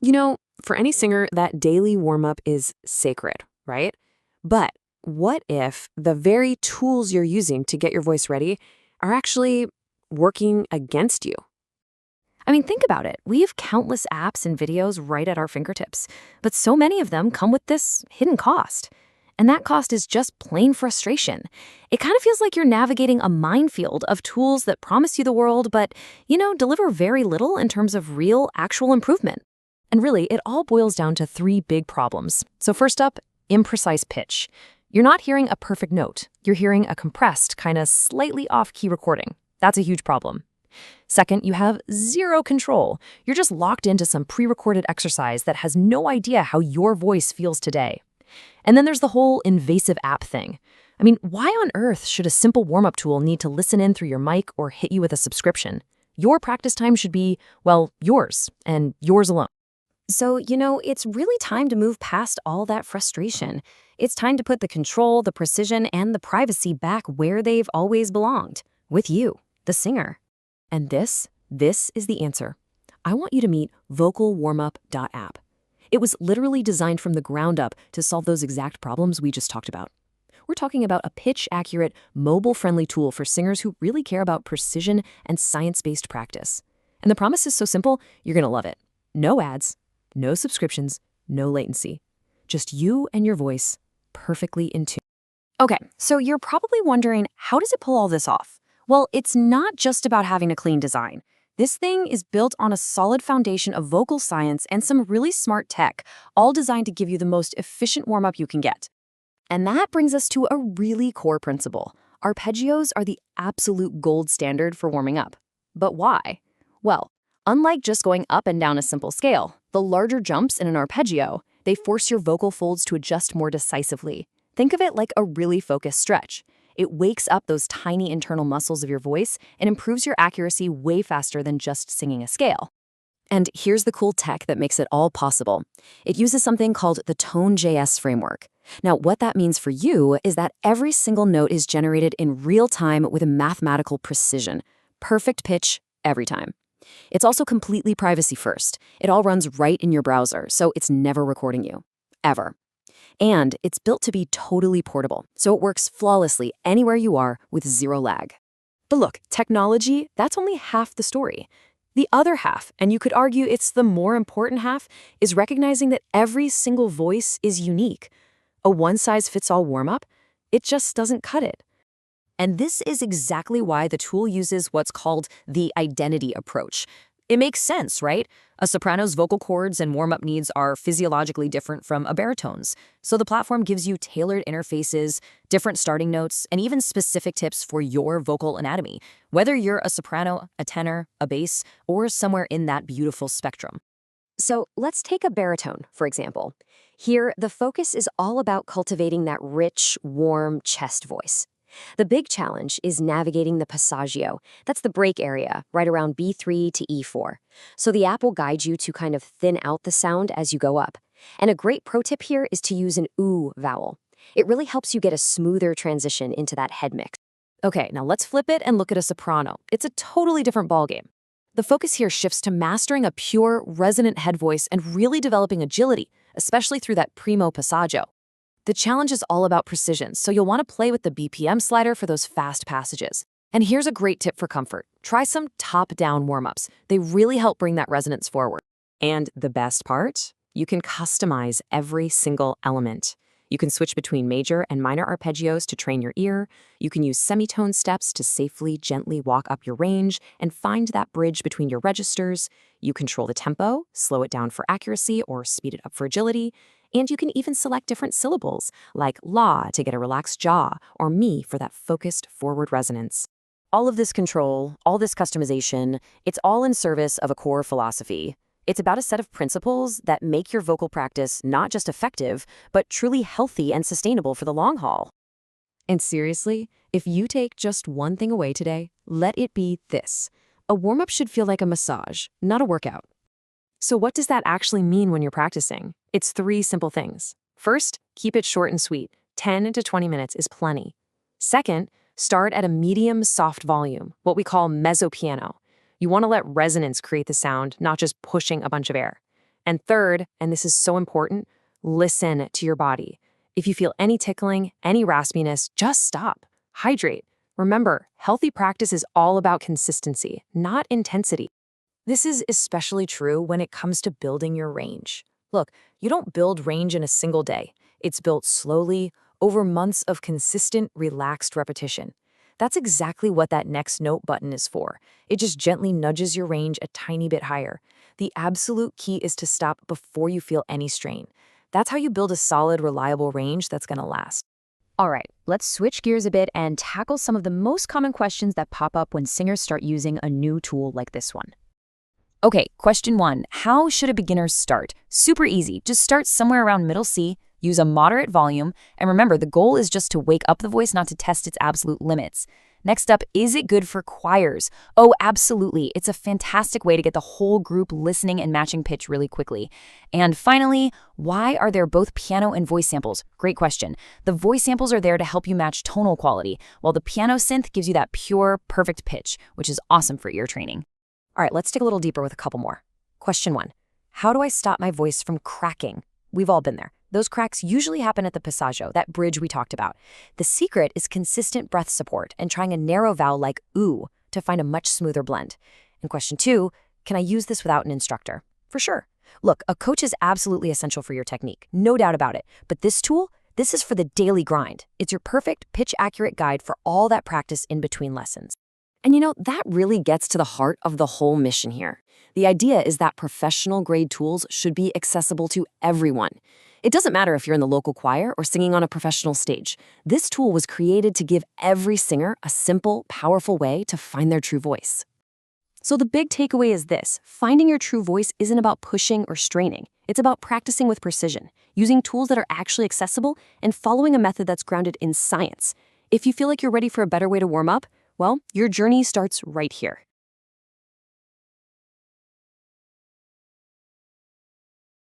You know, for any singer, that daily warm-up is sacred, right? But what if the very tools you're using to get your voice ready are actually working against you? I mean, think about it. We have countless apps and videos right at our fingertips, but so many of them come with this hidden cost. And that cost is just plain frustration. It kind of feels like you're navigating a minefield of tools that promise you the world, but, deliver very little in terms of real, actual improvement. And really, it all boils down to three big problems. So first up, imprecise pitch. You're not hearing a perfect note. You're hearing a compressed, kind of slightly off-key recording. That's a huge problem. Second, you have zero control. You're just locked into some pre-recorded exercise that has no idea how your voice feels today. And then there's the whole invasive app thing. I mean, why on earth should a simple warm-up tool need to listen in through your mic or hit you with a subscription? Your practice time should be, well, yours, and yours alone. So, it's really time to move past all that frustration. It's time to put the control, the precision, and the privacy back where they've always belonged, with you, the singer. And this is the answer. I want you to meet Vocalwarmup.app. It was literally designed from the ground up to solve those exact problems we just talked about. We're talking about a pitch-accurate, mobile-friendly tool for singers who really care about precision and science-based practice. And the promise is so simple, you're going to love it. No ads, no subscriptions, no latency. Just you and your voice, perfectly in tune. Okay, so you're probably wondering, how does it pull all this off? Well, it's not just about having a clean design. This thing is built on a solid foundation of vocal science and some really smart tech, all designed to give you the most efficient warm-up you can get. And that brings us to a really core principle. Arpeggios are the absolute gold standard for warming up. But why? Well, unlike just going up and down a simple scale, the larger jumps in an arpeggio, they force your vocal folds to adjust more decisively. Think of it like a really focused stretch. It wakes up those tiny internal muscles of your voice and improves your accuracy way faster than just singing a scale. And here's the cool tech that makes it all possible. It uses something called the Tone.js framework. Now, what that means for you is that every single note is generated in real time with a mathematical precision. Perfect pitch every time. It's also completely privacy first. It all runs right in your browser, so it's never recording you. Ever. And it's built to be totally portable, so it works flawlessly anywhere you are with zero lag. But look, technology, that's only half the story. The other half, and you could argue it's the more important half, is recognizing that every single voice is unique. A one-size-fits-all warm-up, it just doesn't cut it. And this is exactly why the tool uses what's called the identity approach. It makes sense, right? A soprano's vocal cords and warm-up needs are physiologically different from a baritone's. So the platform gives you tailored interfaces, different starting notes, and even specific tips for your vocal anatomy, whether you're a soprano, a tenor, a bass, or somewhere in that beautiful spectrum. So let's take a baritone, for example. Here, the focus is all about cultivating that rich, warm chest voice. The big challenge is navigating the passaggio. That's the break area, right around B3 to E4. So the app will guide you to kind of thin out the sound as you go up. And a great pro tip here is to use an oo vowel. It really helps you get a smoother transition into that head mix. Okay, now let's flip it and look at a soprano. It's a totally different ballgame. The focus here shifts to mastering a pure, resonant head voice and really developing agility, especially through that primo passaggio. The challenge is all about precision, so you'll want to play with the BPM slider for those fast passages. And here's a great tip for comfort. Try some top-down warm-ups. They really help bring that resonance forward. And the best part? You can customize every single element. You can switch between major and minor arpeggios to train your ear. You can use semitone steps to safely, gently walk up your range and find that bridge between your registers. You control the tempo, slow it down for accuracy or speed it up for agility. And you can even select different syllables, like la to get a relaxed jaw, or mi for that focused forward resonance. All of this control, all this customization, it's all in service of a core philosophy. It's about a set of principles that make your vocal practice not just effective, but truly healthy and sustainable for the long haul. And seriously, if you take just one thing away today, let it be this. A warm-up should feel like a massage, not a workout. So what does that actually mean when you're practicing? It's three simple things. First, keep it short and sweet. 10 to 20 minutes is plenty. Second, start at a medium soft volume, what we call mezzo piano. You want to let resonance create the sound, not just pushing a bunch of air. And third, and this is so important, listen to your body. If you feel any tickling, any raspiness, just stop. Hydrate. Remember, healthy practice is all about consistency, not intensity. This is especially true when it comes to building your range. Look, you don't build range in a single day. It's built slowly, over months of consistent, relaxed repetition. That's exactly what that next note button is for. It just gently nudges your range a tiny bit higher. The absolute key is to stop before you feel any strain. That's how you build a solid, reliable range that's going to last. All right, let's switch gears a bit and tackle some of the most common questions that pop up when singers start using a new tool like this one. Okay, question 1. How should a beginner start? Super easy. Just start somewhere around middle C, use a moderate volume, and remember, the goal is just to wake up the voice, not to test its absolute limits. Next up, is it good for choirs? Oh, absolutely. It's a fantastic way to get the whole group listening and matching pitch really quickly. And finally, why are there both piano and voice samples? Great question. The voice samples are there to help you match tonal quality, while the piano synth gives you that pure, perfect pitch, which is awesome for ear training. All right, let's dig a little deeper with a couple more. Question 1. How do I stop my voice from cracking? We've all been there. Those cracks usually happen at the passaggio, that bridge we talked about. The secret is consistent breath support and trying a narrow vowel like oo to find a much smoother blend. And question 2, can I use this without an instructor? For sure. Look, a coach is absolutely essential for your technique, no doubt about it. But this tool, this is for the daily grind. It's your perfect pitch-accurate guide for all that practice in between lessons. And that really gets to the heart of the whole mission here. The idea is that professional-grade tools should be accessible to everyone. It doesn't matter if you're in the local choir or singing on a professional stage. This tool was created to give every singer a simple, powerful way to find their true voice. So the big takeaway is this: finding your true voice isn't about pushing or straining. It's about practicing with precision, using tools that are actually accessible, and following a method that's grounded in science. If you feel like you're ready for a better way to warm up, well, your journey starts right here.